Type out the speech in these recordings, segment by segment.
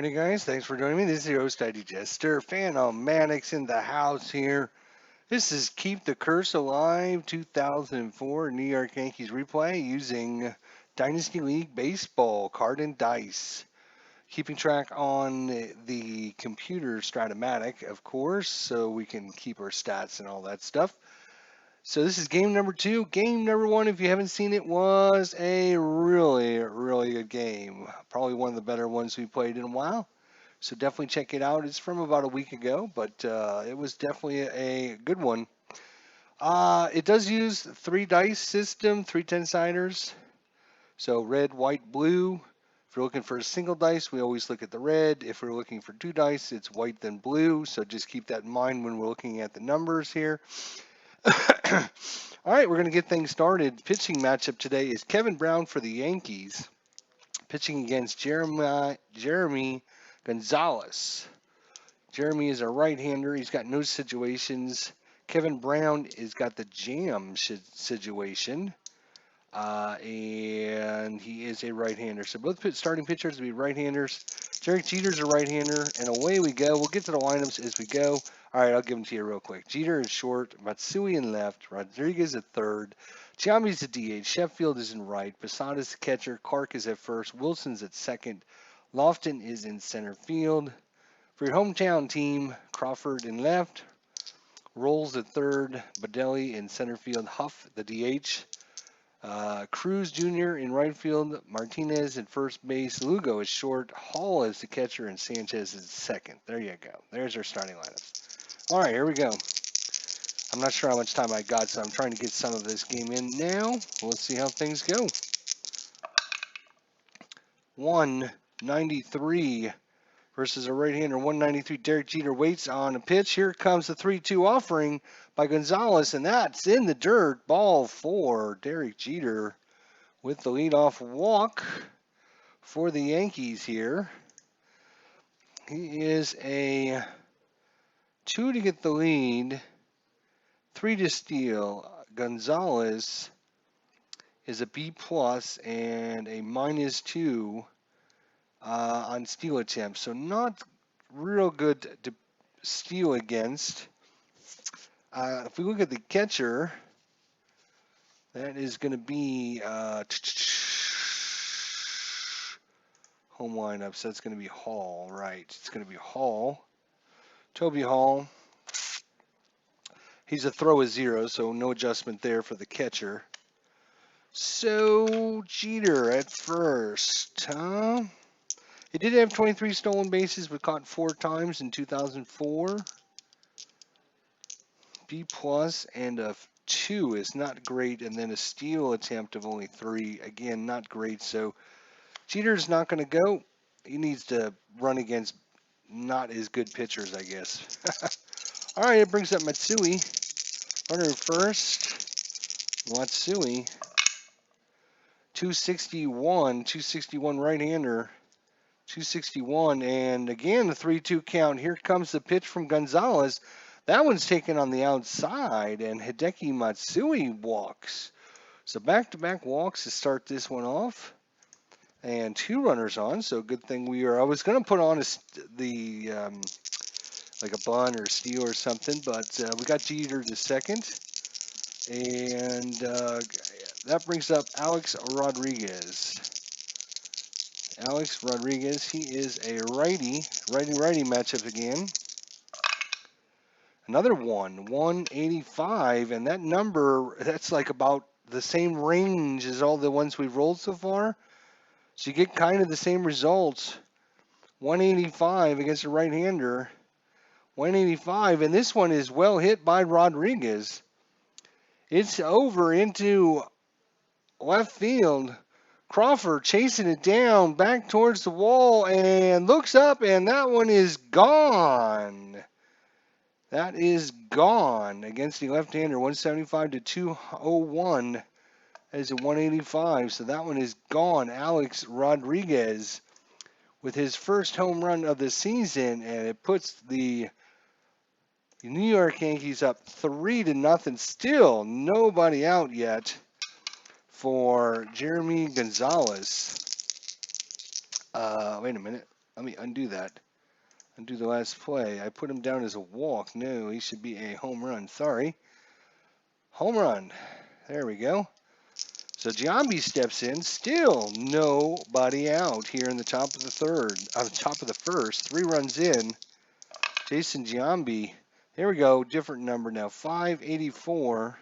Alrighty, guys, thanks for joining me. This is your host, ID Jester. Phanomatics in the house here. This is Keep the Curse Alive 2004 New York Yankees replay using Dynasty League Baseball card and dice. Keeping track on the computer Stratomatic, of course, so we can keep our stats and all that stuff. So this is game number 2. Game number 1, if you haven't seen it, was a really good game. Probably one of the better ones we played in a while. So definitely check it out. It's from about a week ago, but it was definitely a good one. It does use 3 dice system, 3 10-siders. So red, white, blue. If you're looking for a single dice, we always look at the red. If we're looking for 2 dice, it's white then blue. So just keep that in mind when we're looking at the numbers here. All right, we're going to get things started. Pitching matchup today is Kevin Brown for the Yankees, pitching against Jeremy Gonzalez. Jeremy is a right-hander. He's got no situations. Kevin Brown has got the jam situation, and he is a right-hander. So both starting pitchers will be right-handers. Derek Jeter's a right-hander, and away we go. We'll get to the lineups as we go. All right, I'll give them to you real quick. Jeter is short, Matsui in left, Rodriguez at third, Giambi's at DH, Sheffield is in right, Posada's the catcher, Clark is at first, Wilson's at second, Lofton is in center field. For your hometown team, Crawford in left, Rolls at third, Badelli in center field, Huff the DH, Cruz Jr. in right field, Martinez at first base, Lugo is short, Hall is the catcher, and Sanchez is second. There you go. There's our starting lineups. All right, here we go. I'm not sure how much time I got, so I'm trying to get some of this game in now. Let's see how things go. 193 versus a right-hander, 193. Derek Jeter waits on a pitch. Here comes the 3-2 offering by Gonzalez, and that's in the dirt. Ball 4. Derek Jeter with the leadoff walk for the Yankees here. He is a 2 to get the lead, 3 to steal. Gonzalez is a B+ and a -2 on steal attempts. So not real good to steal against. If we look at the catcher, that is going to be home lineups. That's going to be Hall, right? It's going to be Hall. Toby Hall. He's a throw of 0, so no adjustment there for the catcher. So Jeter at first, huh? He did have 23 stolen bases, but caught 4 times in 2004. B+ and a 2 is not great, and then a steal attempt of only 3. Again, not great. So Jeter's not going to go. He needs to run against not as good pitchers, I guess. All right, it brings up Matsui. Runner first. Matsui. 261 right-hander. 261, and again the 3-2 count. Here comes the pitch from Gonzalez. That one's taken on the outside, and Hideki Matsui walks. So back-to-back walks to start this one off, and 2 runners on. So good thing we are. I was going to put on like a bunt or a steal or something, but we got Jeter to second, and that brings up Alex Rodriguez. Alex Rodriguez, he is a righty matchup again. Another 185, and that number, that's like about the same range as all the ones we've rolled so far. So you get kind of the same results. 185 against a right-hander. 185, and this one is well hit by Rodriguez. It's over into left field. Crawford chasing it down back towards the wall and looks up, and that one is gone. That is gone against the left-hander. 175 to 201. That is a 185, so that one is gone. Alex Rodriguez with his first home run of the season, and it puts the New York Yankees up 3-0. Still nobody out yet for Jeremy Gonzalez. Wait a minute. Let me undo that. Undo the last play. I put him down as a walk. No, he should be a home run. Sorry. Home run. There we go. So Giambi steps in. Still nobody out here in the top of the third. On the top of the first. 3 runs in. Jason Giambi. Here we go. Different number now. 584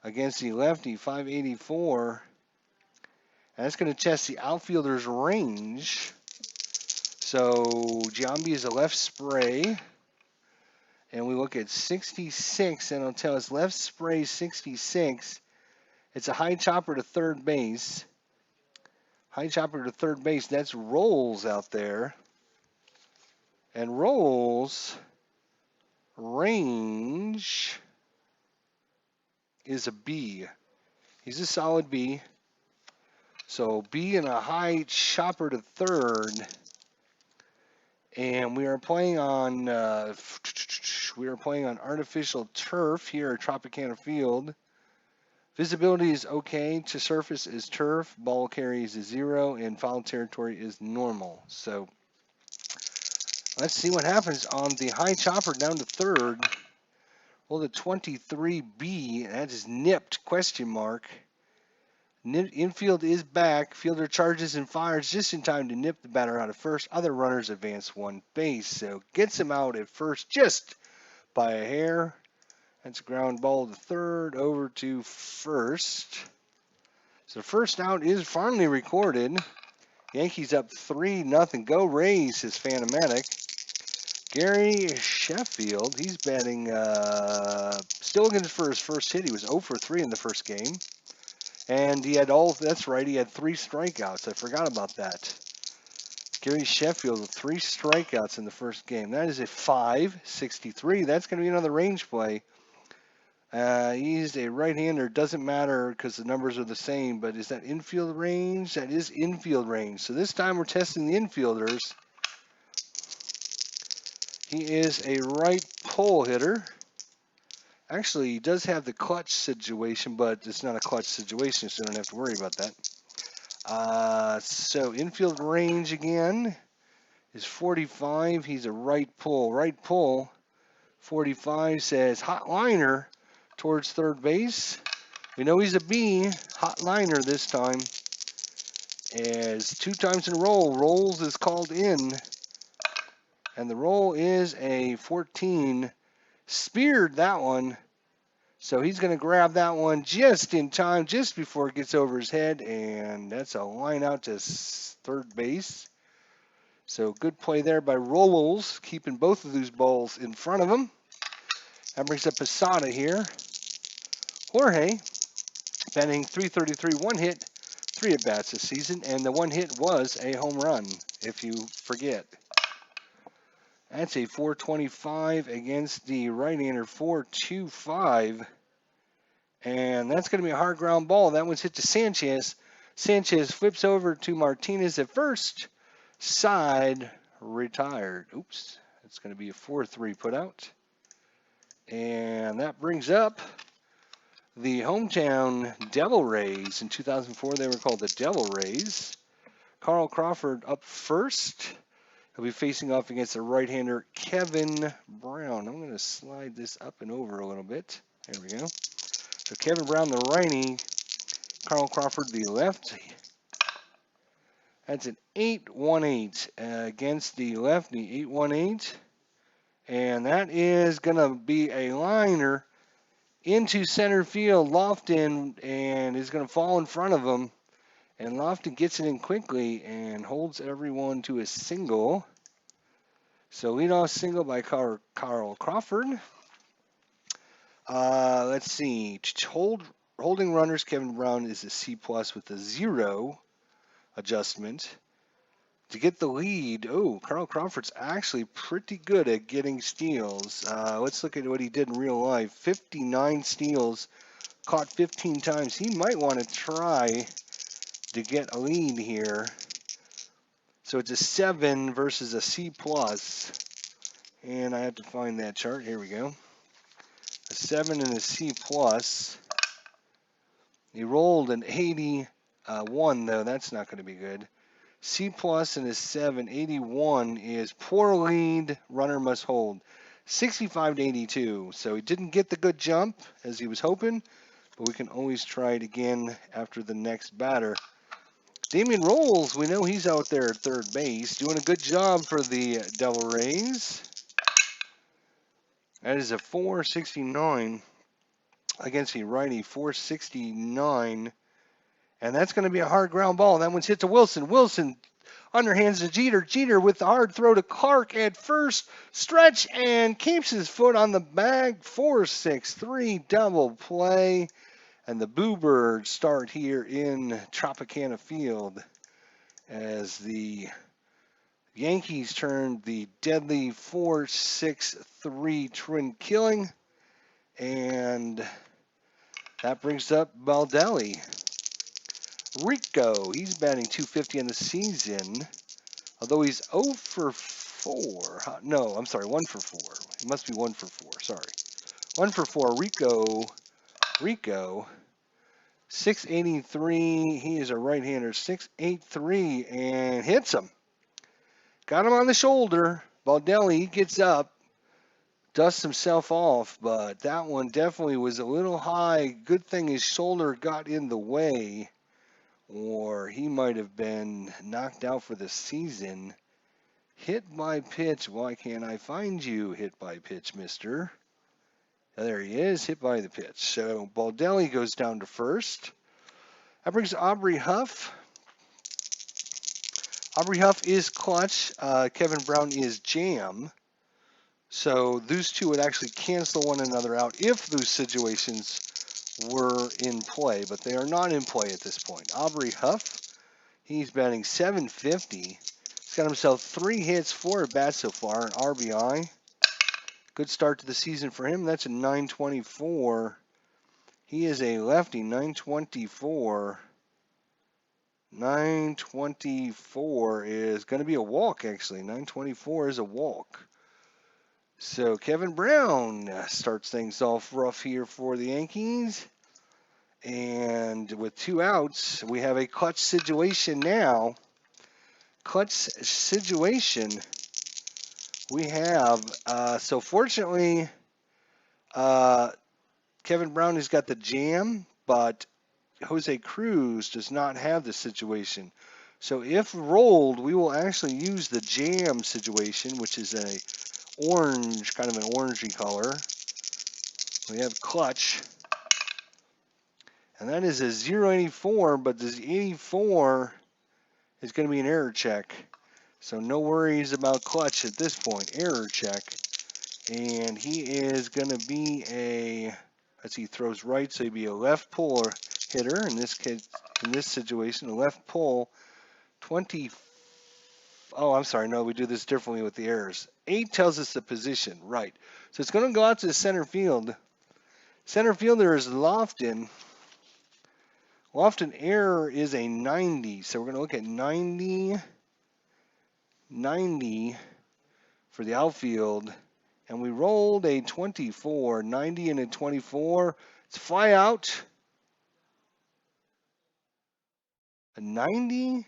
against the lefty. 584. And that's going to test the outfielder's range. So Giambi is a left spray. And we look at 66, and it'll tell us left spray 66. It's a high chopper to third base. High chopper to third base. That's Rolls out there. And Rolls range is a B. He's a solid B. So B and a high chopper to third. And we are playing on artificial turf here at Tropicana Field. Visibility is okay. To surface is turf. Ball carry is 0, and foul territory is normal. So let's see what happens on the high chopper down to third. Well, the 23B, that is nipped, question mark. Infield is back. Fielder charges and fires just in time to nip the batter out of first. Other runners advance 1 base. So gets him out at first just by a hair. That's a ground ball to third, over to first. So first out is finally recorded. Yankees up 3-0. Go Rays, says Phantomatic. Gary Sheffield, he's batting still looking for his first hit. He was 0 for 3 in the first game. And he had that's right, he had 3 strikeouts. I forgot about that. Gary Sheffield with 3 strikeouts in the first game. That is a 5.63. That's going to be another range play. He's a right-hander. Doesn't matter because the numbers are the same, but is that infield range? That is infield range. So this time we're testing the infielders. He is a right pull hitter. Actually, he does have the clutch situation, but it's not a clutch situation, so you don't have to worry about that. So infield range again is 45. He's a right pull. Right pull, 45 says hot liner towards third base. We know he's a B. Hot liner this time. As 2 times in a row, Rolls is called in. And the roll is a 14. Speared that one. So he's going to grab that one just in time, just before it gets over his head. And that's a line out to third base. So good play there by Rolls, keeping both of those balls in front of him. That brings up Posada here. Jorge, batting .333, 1 hit, 3 at-bats this season. And the 1 hit was a home run, if you forget. That's a 425 against the right-hander, 425. And that's going to be a hard ground ball. That one's hit to Sanchez. Sanchez flips over to Martinez at first. Side retired. Oops. It's going to be a 4-3 put out. And that brings up the hometown Devil Rays. In 2004, they were called the Devil Rays. Carl Crawford up first. He'll be facing off against the right-hander, Kevin Brown. I'm going to slide this up and over a little bit. There we go. So Kevin Brown, the righty. Carl Crawford, the lefty. That's an 8-1-8 against the lefty. 8-1-8. And that is going to be a liner into center field. Lofton, and is going to fall in front of him. And Lofton gets it in quickly and holds everyone to a single. So leadoff single by Carl Crawford. Let's see. Holding runners, Kevin Brown is a C+ with a 0 adjustment. To get the lead, Carl Crawford's actually pretty good at getting steals. Let's look at what he did in real life. 59 steals, caught 15 times. He might want to try to get a lead here. So it's a 7 versus a C+. And I have to find that chart. Here we go. A 7 and a C+. He rolled an 81, though. That's not going to be good. C plus and a 7. 81 is poor lead, runner must hold. 65 to 82. So he didn't get the good jump as he was hoping, but we can always try it again after the next batter. Damian Rolls, we know he's out there at third base, doing a good job for the Devil Rays. That is a 469 against a righty, 469. And that's going to be a hard ground ball. That one's hit to Wilson. Wilson underhands to Jeter. Jeter with the hard throw to Clark at first. Stretch and keeps his foot on the bag. 4-6-3 double play. And the Boo Birds start here in Tropicana Field as the Yankees turned the deadly 4-6-3 twin killing. And that brings up Baldelli. Rico, he's batting .250 in the season, although he's 0 for 4. No, I'm sorry, 1 for 4. He must be 1 for 4, sorry. 1 for 4, Rico, 683, he is a right-hander, 683, and hits him. Got him on the shoulder. Baldelli, he gets up, dusts himself off, but that one definitely was a little high. Good thing his shoulder got in the way, or he might have been knocked out for the season. Hit by pitch. Why can't I find you? Hit by pitch, mister. There he is, hit by the pitch. So Baldelli goes down to first. That brings Aubrey Huff. Aubrey Huff is clutch. Kevin Brown is jam. So those two would actually cancel one another out if those situations were in play, but they are not in play at this point. Aubrey Huff, he's batting .750. He's got himself 3 hits, 4 at bats so far, an RBI. Good start to the season for him. That's a .924. He is a lefty, .924. .924 is going to be a walk, actually. .924 is a walk. So Kevin Brown starts things off rough here for the Yankees. And with 2 outs, we have a clutch situation now. Clutch situation we have. So fortunately, Kevin Brown has got the jam, but Jose Cruz does not have the situation. So if rolled, we will actually use the jam situation, which is a orange, kind of an orangey color. We have clutch. And that is a 084, but this 84 is going to be an error check. So no worries about clutch at this point. Error check. And he is going to be a, as he throws right, so he'd be a left pull hitter. In this case, in this situation, a left pull. 20. Oh, I'm sorry. No, we do this differently with the errors. 8 tells us the position. Right. So it's going to go out to the center field. Center fielder is Lofton. Lofton error is a 90. So we're going to look at 90 for the outfield. And we rolled a 24. 90 and a 24. It's fly out. A 90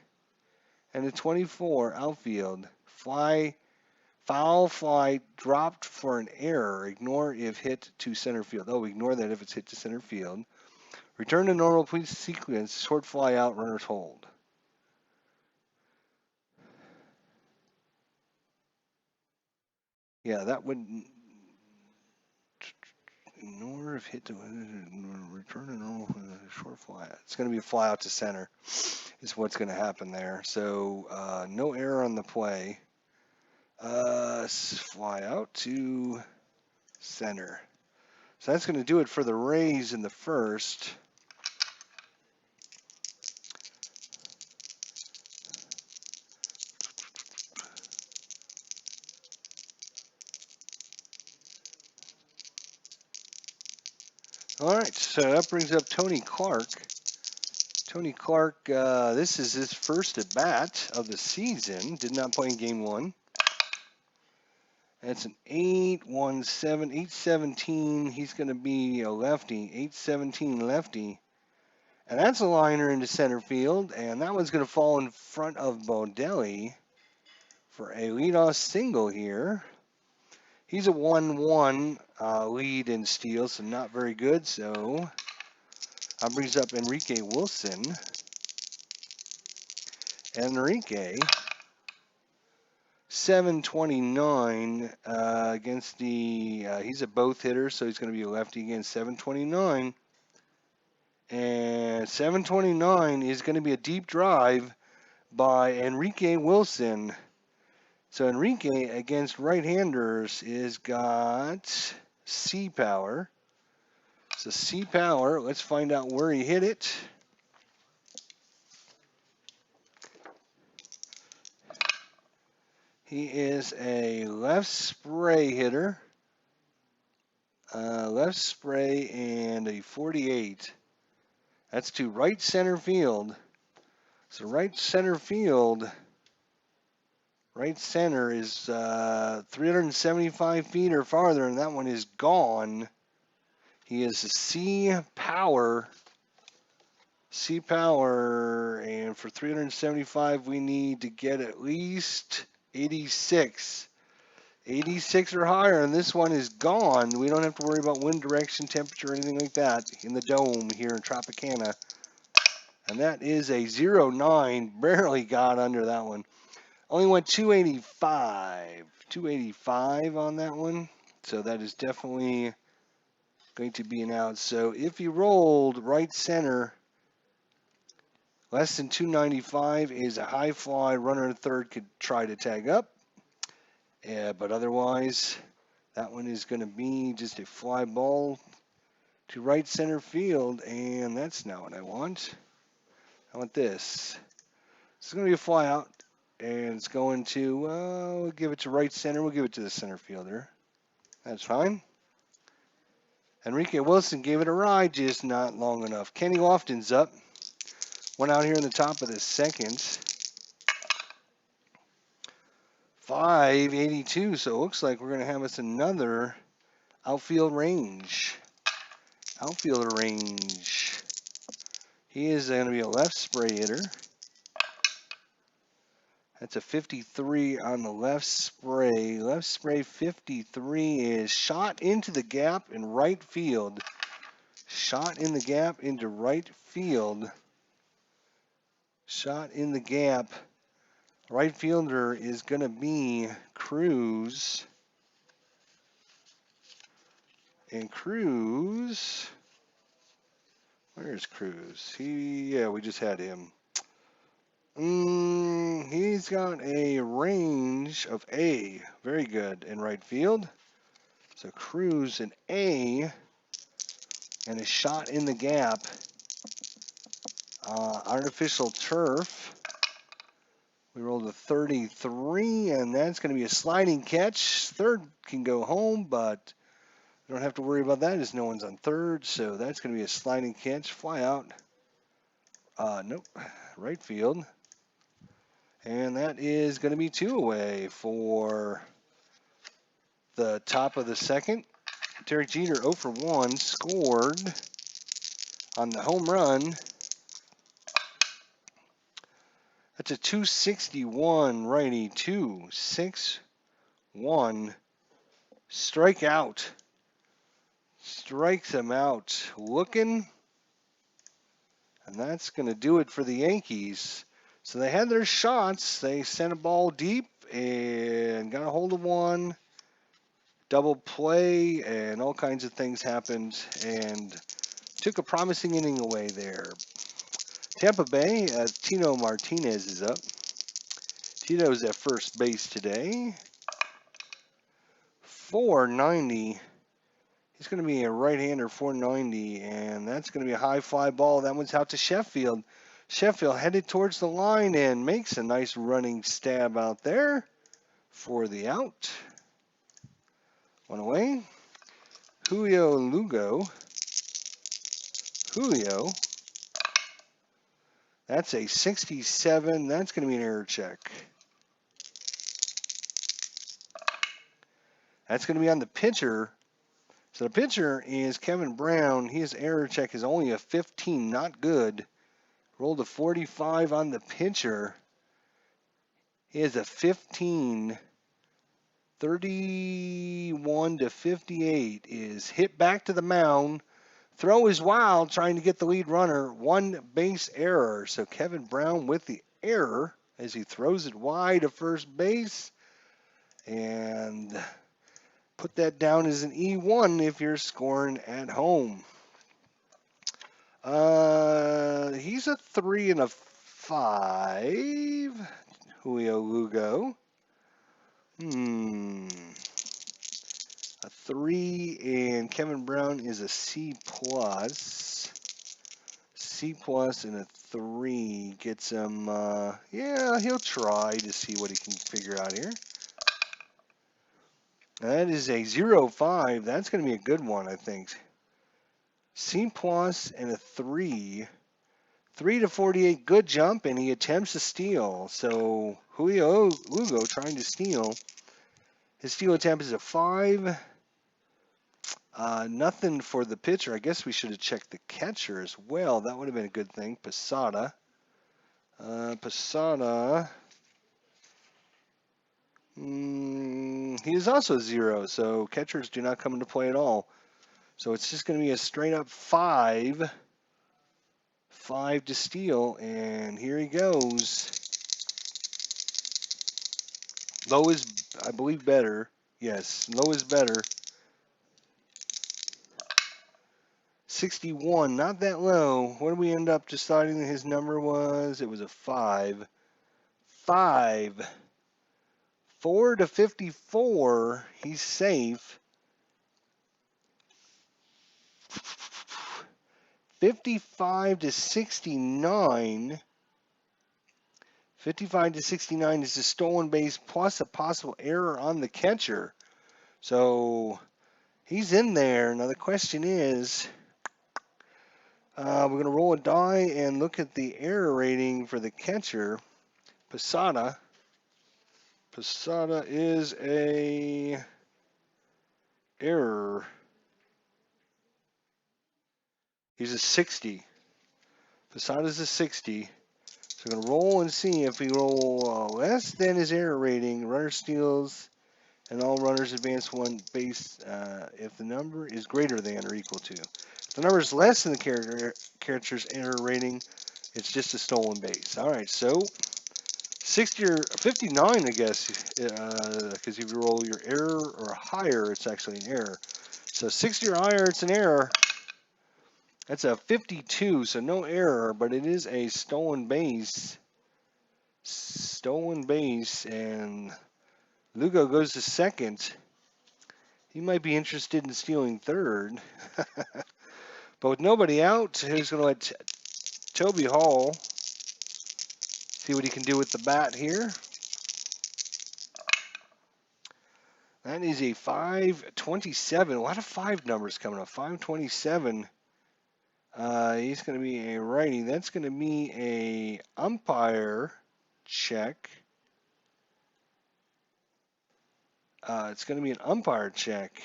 and a 24 outfield. Foul fly dropped for an error. Ignore if hit to center field. Oh, ignore that if it's hit to center field. Return to normal sequence. Short fly out. Runners hold. Yeah, that would ignore if hit to return to normal short fly. It's going to be a fly out to center. Is what's going to happen there. So no error on the play. Fly out to center. So that's going to do it for the Rays in the first. All right, so that brings up Tony Clark. Tony Clark, this is his first at bat of the season. Did not play in game 1. That's an 817, 817. He's going to be a lefty, 817 lefty. And that's a liner into center field, and that one's going to fall in front of Bodelli for a leadoff single here. He's a 1-1 lead in steals, so not very good. So that brings up Enrique Wilson. Enrique, 729 against the, he's a both hitter, so he's going to be a lefty again, 729. And 729 is going to be a deep drive by Enrique Wilson. So Enrique against right-handers is got C power. So C power, let's find out where he hit it. He is a left spray hitter. Left spray and a 48. That's to right center field. So right center field, right center is 375 feet or farther, and that one is gone. He is a C power, and for 375, we need to get at least 86. 86 or higher, and this one is gone. We don't have to worry about wind direction, temperature, or anything like that in the dome here in Tropicana. And that is a 0-9. Barely got under that one. Only went 285. 285 on that one. So that is definitely going to be an out. So if he rolled right center, less than 295 is a high fly. Runner at third could try to tag up. Yeah, but otherwise, that one is going to be just a fly ball to right center field, and that's not what I want. I want this. It's going to be a fly out, and it's going to, we'll give it to right center. We'll give it to the center fielder. That's fine. Enrique Wilson gave it a ride, just not long enough. Kenny Lofton's up. Went out here in the top of the second. 582, so it looks like we're going to have us another outfield range. Outfielder range. He is going to be a left spray hitter. That's a 53 on the left spray. Left spray 53 is shot into the gap in right field. Shot in the gap into right field. Shot in the gap. Right fielder is going to be Cruz. And Cruz, where's Cruz? Yeah, we just had him. He's got a range of A. Very good in right field. So Cruz an A and a shot in the gap. Artificial turf. We rolled a 33, and that's going to be a sliding catch. Third can go home, but we don't have to worry about that as no one's on third. So that's going to be a sliding catch. Fly out. Nope. Right field. And that is going to be 2 away for the top of the second. Derek Jeter 0 for 1 scored on the home run. That's a 261 righty, 261 strikeout. Strikes him out looking. And that's going to do it for the Yankees. So they had their shots. They sent a ball deep and got a hold of one. Double play and all kinds of things happened and took a promising inning away there. Tampa Bay, Tino Martinez is up. Tito's at first base today. 490. He's going to be a right-hander, 490, and that's going to be a high fly ball. That one's out to Sheffield. Sheffield headed towards the line and makes a nice running stab out there for the out. One away. Julio Lugo. Julio. That's a 67. That's going to be an error check. That's going to be on the pitcher. So the pitcher is Kevin Brown. His error check is only a 15, not good. Rolled a 45 on the pitcher. He has a 15. 31 to 58 is hit back to the mound. Throw is wild, trying to get the lead runner. One base error. So Kevin Brown with the error as he throws it wide to first base. And put that down as an E1 if you're scoring at home. He's a 3 and a 5. Julio Lugo. A 3, and Kevin Brown is a C plus. C plus and a 3 gets him. Yeah, he'll try to see what he can figure out here. That is a 0.5. That's going to be a good one, I think. C plus and a 3. 3 to 48, good jump, and he attempts to steal. So Julio Lugo trying to steal. His steal attempt is a 5. Nothing for the pitcher. I guess we should have checked the catcher as well. That would have been a good thing. Posada. He is also 0, so catchers do not come into play at all. So it's just going to be a straight up 5. 5 to steal, and here he goes. Low is, I believe, better. Yes, low is better. 61, not that low. What did we end up deciding that his number was? It was a 5. 5. 4 to 54. He's safe. 55 to 69. 55 to 69 is a stolen base plus a possible error on the catcher. So he's in there. Now the question is, we're going to roll a die and look at the error rating for the catcher. Posada. Posada is a error. He's a 60. Posada's a 60. So we're going to roll and see if we roll less than his error rating. Runner steals and all runners advance one base if the number is greater than or equal to. If the number is less than the catcher's error rating, it's just a stolen base. All right, so 60 or 59, I guess, because if you roll your error or higher, it's actually an error. So 60 or higher, it's an error. That's a 52, so no error, but it is a stolen base. Stolen base, and Lugo goes to second. He might be interested in stealing third. But with nobody out, who's going to let Toby Hall see what he can do with the bat here. That is a 527. A lot of 5 numbers coming up. 527. He's going to be a righty. That's going to be a umpire check. It's going to be an umpire check.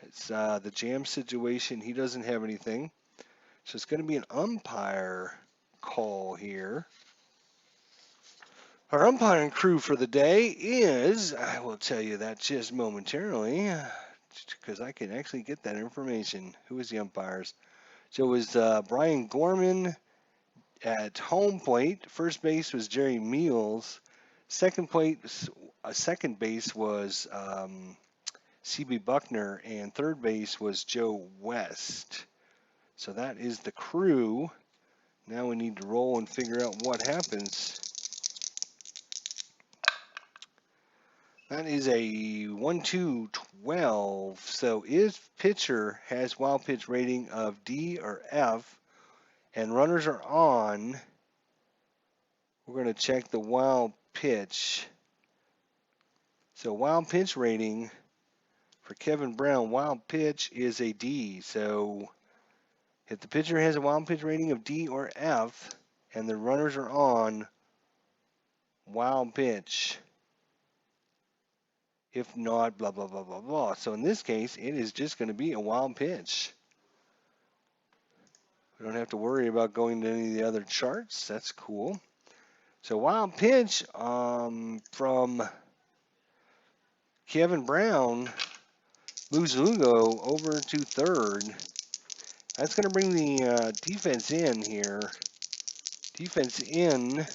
It's the jam situation. He doesn't have anything. So it's going to be an umpire call here. Our umpiring crew for the day is, I will tell you that just momentarily, because I can actually get that information. Who is the umpires? So it was Brian Gorman at home plate. First base was Jerry Meals. Second base was C.B. Buckner, and third base was Joe West. So that is the crew. Now we need to roll and figure out what happens. That is a 1-2-12. So if pitcher has wild pitch rating of D or F and runners are on, we're going to check the wild pitch. So wild pitch rating for Kevin Brown, wild pitch is a D. So if the pitcher has a wild pitch rating of D or F and the runners are on, wild pitch. If not, blah, blah, blah, blah, blah. So in this case, it is just going to be a wild pitch. We don't have to worry about going to any of the other charts. That's cool. So wild pitch from Kevin Brown moves Lugo over to third. That's going to bring the defense in here. Defense in.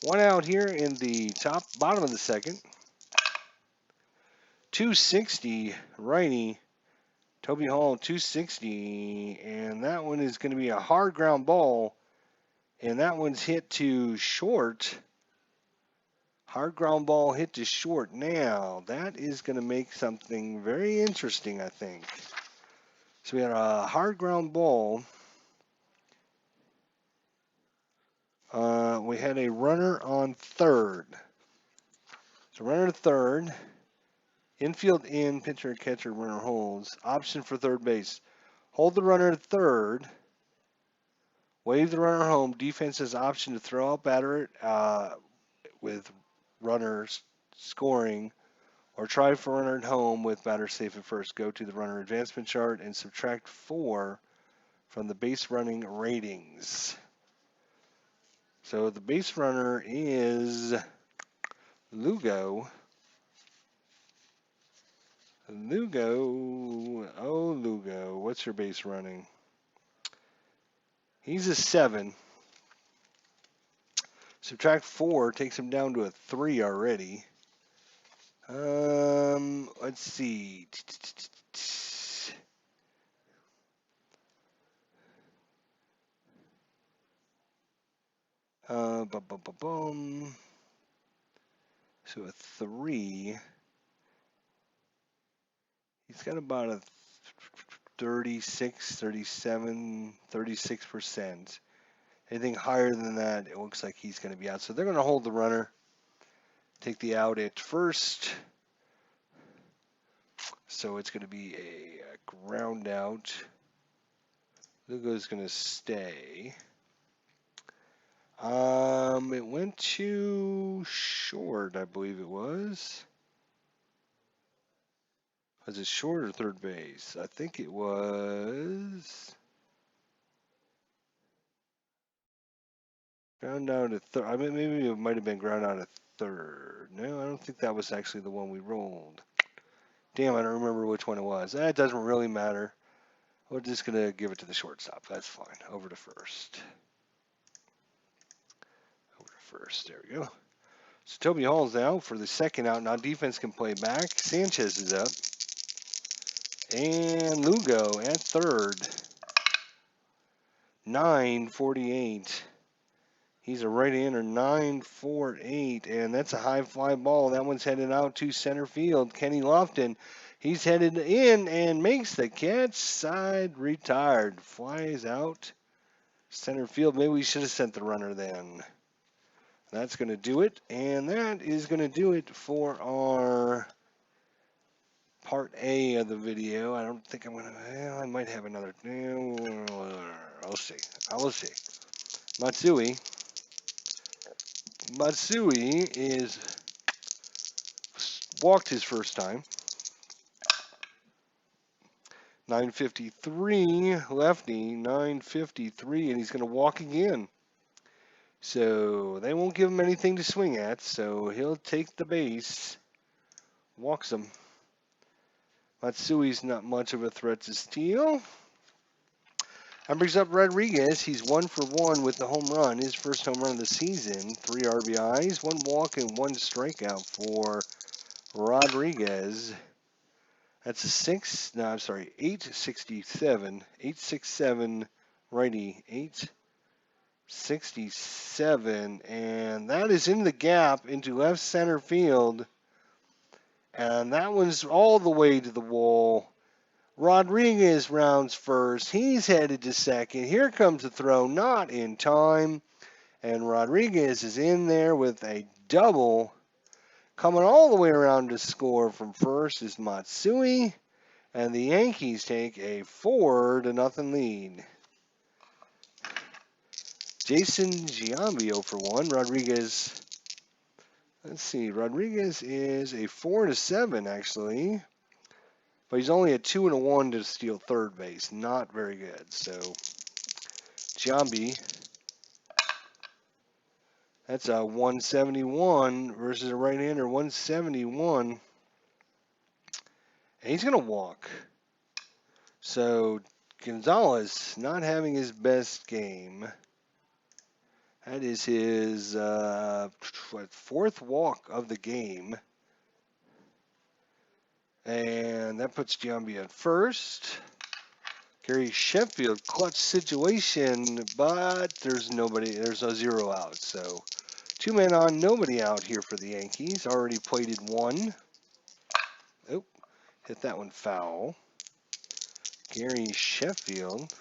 One out here in the bottom of the second. 260 righty. Toby Hall 260, and that one is going to be a hard ground ball, and that one's hit to short. Hard ground ball hit to short. Now, that is going to make something very interesting, I think. So we had a hard ground ball. We had a runner on third. So runner to third. Infield in, pitcher, catcher, runner holds. Option for third base. Hold the runner at third. Wave the runner home. Defense has option to throw out batter with runners scoring, or try for runner at home with batter safe at first. Go to the runner advancement chart and subtract 4 from the base running ratings. So the base runner is Lugo. Lugo. What's your base running? He's a 7. Subtract 4 takes him down to a 3 already. Let's see. Boom. So a 3. He's got about a 36, 37, 36%. Anything higher than that, it looks like he's going to be out. So they're going to hold the runner, take the out at first. So it's going to be a ground out. Lugo's going to stay. It went to short, I believe it was. Was it short or third base? I think it was ground out at third. I mean, maybe it might have been ground out at third. No, I don't think that was actually the one we rolled. Damn, I don't remember which one it was. That doesn't really matter. We're just going to give it to the shortstop. That's fine. Over to first. There we go. So Toby Hall's out for the second out. Now defense can play back. Sanchez is up. And Lugo at third. 948. He's a right-hander, 948, and that's a high fly ball. That one's headed out to center field. Kenny Lofton, he's headed in and makes the catch. Side retired. Flies out center field. Maybe we should have sent the runner then. That's going to do it, and that is going to do it for our part A of the video. I don't think I'm going to, well, I might have another, I'll see. I will see. Matsui is walked his first time. 953, lefty, 953, and he's going to walk again. So they won't give him anything to swing at, so he'll take the base. Walks him. Matsui's not much of a threat to steal. That brings up Rodriguez. He's 1 for 1 with the home run. His first home run of the season. 3 RBIs, 1 walk, and 1 strikeout for Rodriguez. That's a 867. 867 righty. 867. And that is in the gap into left center field. And that one's all the way to the wall. Rodriguez rounds first. He's headed to second. Here comes the throw, not in time. And Rodriguez is in there with a double. Coming all the way around to score from first is Matsui. And the Yankees take a 4-0 lead. Jason Giambio for 1. Rodriguez Let's see. Rodriguez is a 4-7 actually, but he's only a 2-1 to steal third base. Not very good. So Giambi, that's a 171 versus a right-hander 171, and he's gonna walk. So Gonzalez not having his best game. That is his fourth walk of the game. And that puts Giambi at first. Gary Sheffield, clutch situation, but there's nobody. There's a 0 out. So 2 men on, nobody out here for the Yankees. Already plated 1. Oh, hit that one foul. Gary Sheffield,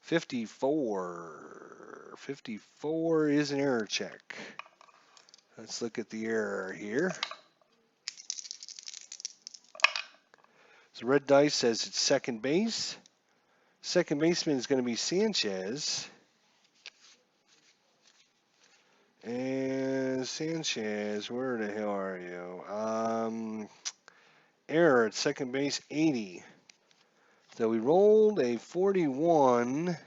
54. 54 is an error check. Let's look at the error here. So red dice says it's second base. Second baseman is going to be Sanchez. And Sanchez, where the hell are you? Error at second base, 80. So we rolled a 41.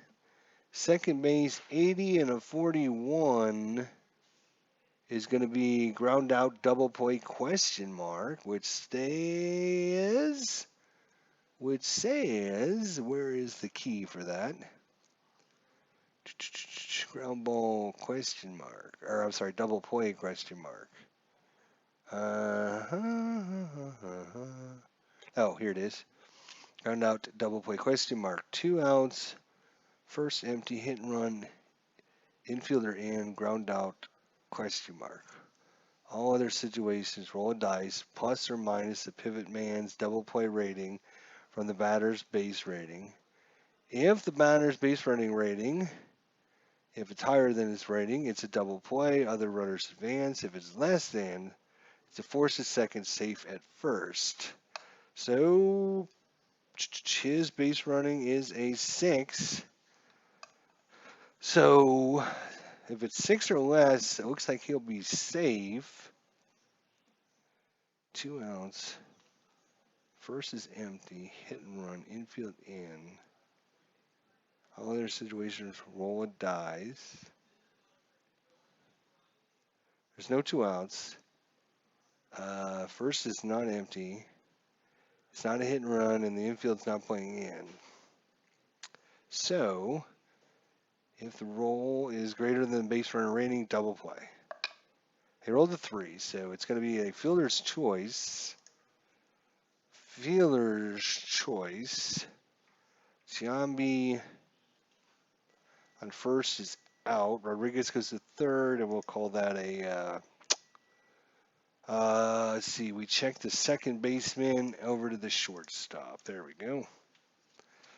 Second base, 80 and a 41 is going to be ground out double play question mark, which says, where is the key for that? Ground ball question mark, or I'm sorry, double play question mark. Oh, here it is. Ground out double play question mark. 2 outs. First empty hit and run. Infielder in. Ground out question mark. All other situations, roll a dice, plus or minus the pivot man's double play rating from the batter's base rating. If the batter's base running rating, if it's higher than its rating, it's a double play. Other runners advance. If it's less than, it's a force at second, safe at first. So his base running is a 6. So if it's 6 or less, it looks like he'll be safe. 2 outs. First is empty. Hit and run. Infield in. All other situations, roll a dice. There's no 2 outs. First is not empty. It's not a hit and run, and the infield's not playing in. So if the roll is greater than base runner rating, double play. He rolled a 3, so it's going to be a fielder's choice. Fielder's choice. Giambi on first is out. Rodriguez goes to third, and we'll call that a. Let's see. We check the second baseman over to the shortstop. There we go.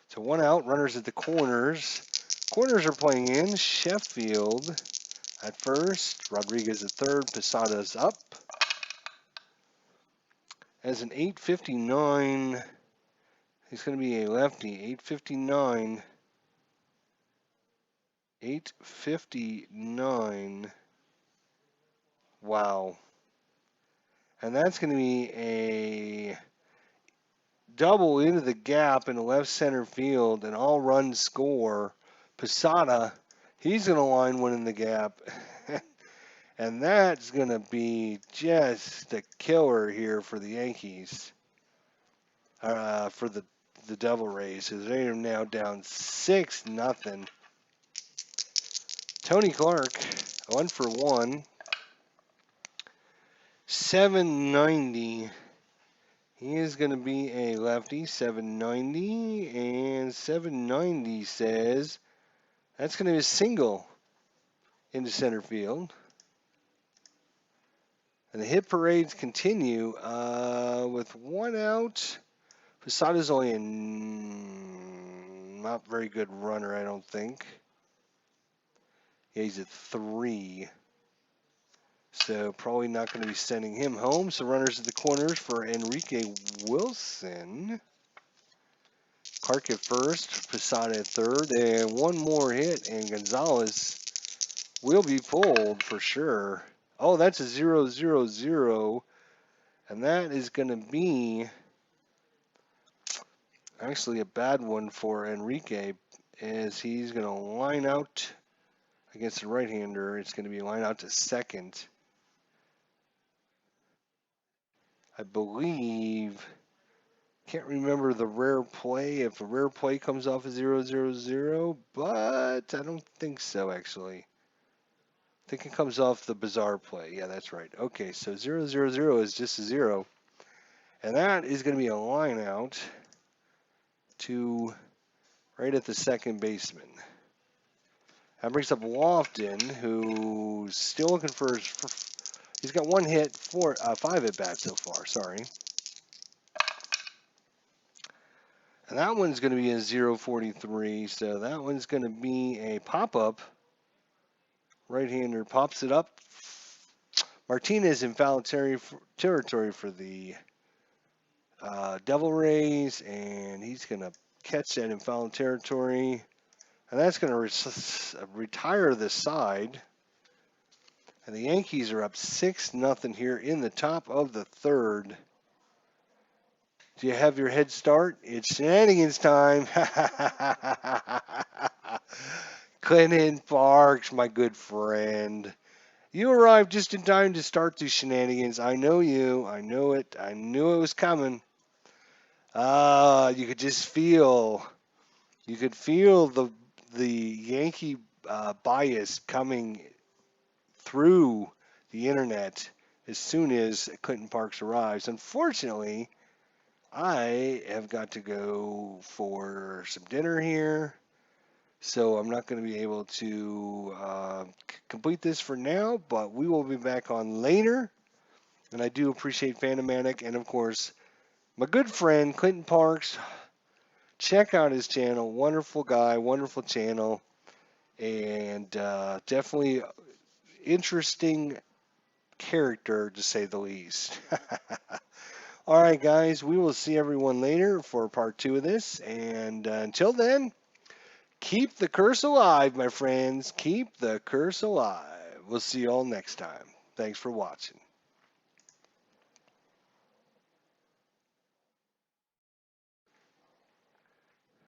So 1 out. Runners at the corners. Corners are playing in. Sheffield at first. Rodriguez at third. Posada's up. As an 8:59, he's going to be a lefty. 8:59. 8:59. Wow. And that's going to be a double into the gap in the left center field, an all-run score. Posada, he's going to line one in the gap. And that's going to be just a killer here for the Yankees. For the Devil Rays. They are now down 6-0. Tony Clark, 1 for 1. 790. He is going to be a lefty, 790. And 790 says that's going to be a single into center field. And the hit parades continue with 1 out. Posada's only a not very good runner, I don't think. Yeah, he's at 3. So probably not going to be sending him home. So runners at the corners for Enrique Wilson. Clark at first, Posada at third, and one more hit, and Gonzalez will be pulled for sure. Oh, that's a 0-0-0, and that is going to be actually a bad one for Enrique, as he's going to line out against the right-hander. It's going to be line out to second. I believe, can't remember the rare play, if a rare play comes off a 0-0-0, but I don't think so, actually. I think it comes off the bizarre play. Yeah, that's right. Okay, so 0-0-0 is just a 0. And that is going to be a line out to right at the second baseman. That brings up Lofton, who's still looking for he's got one hit, 5 at bats so far, sorry. And that one's going to be a 0-43, so that one's going to be a pop-up. Right-hander pops it up. Martinez in foul territory for the Devil Rays, and he's going to catch that in foul territory. And that's going to retire the side. And the Yankees are up 6-0 here in the top of the third. Do you have your head start? It's shenanigans time. Clinton Parks, my good friend. You arrived just in time to start these shenanigans. I know you. I know it. I knew it was coming. You could just feel. You could feel the Yankee bias coming through the internet as soon as Clinton Parks arrives. Unfortunately, I have got to go for some dinner here, so I'm not going to be able to complete this for now, but we will be back on later. And I do appreciate Phantomatic and, of course, my good friend Clinton Parks. Check out his channel. Wonderful guy, wonderful channel, and definitely interesting character, to say the least. All right, guys, we will see everyone later for part 2 of this. And until then, keep the curse alive, my friends. Keep the curse alive. We'll see you all next time. Thanks for watching.